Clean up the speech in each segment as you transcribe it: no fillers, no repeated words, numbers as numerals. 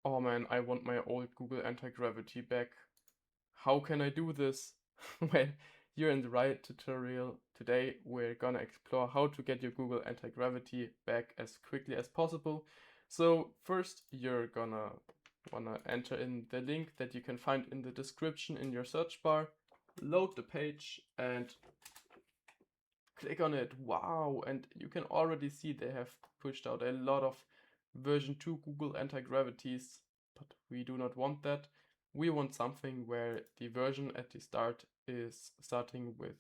Oh man, I want my old Google Anti-Gravity back. How can I do this? Well, you're in the right tutorial. Today we're gonna explore how to get your Google Anti-Gravity back as quickly as possible. So first you're gonna wanna enter in the link that you can find in the description in your search bar, load the page and click on it. Wow, and you can already see they have pushed out a lot of version 2 Google Anti-Gravities, but we do not want that. We want something where the version at the start is starting with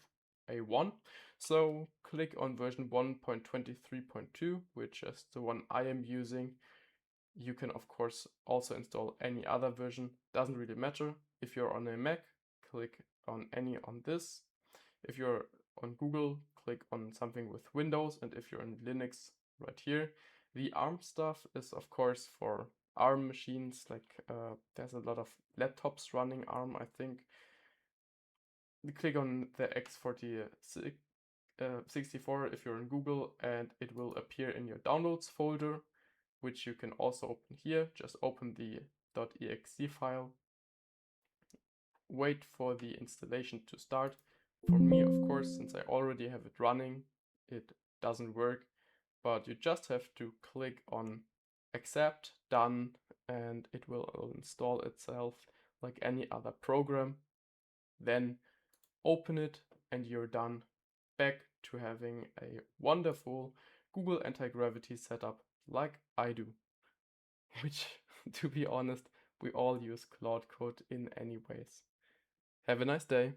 a 1. So click on version 1.23.2, which is the one I am using. You can of course also install any other version, doesn't really matter. If you're on a Mac, click on any on this. If you're on Google, click on something with Windows, and if you're in Linux, right here. The ARM stuff is of course for ARM machines, like there's a lot of laptops running ARM, I think. You click on the X64 if you're in Google, and it will appear in your downloads folder, which you can also open here. Just open the .exe file, wait for the installation to start. For me, of course, since I already have it running, it doesn't work, but you just have to click on accept, done, and it will install itself like any other program. Then open it and you're done, back to having a wonderful Google Anti-Gravity setup like I do, which to be honest, we all use Cloud Code in any ways. Have a nice day.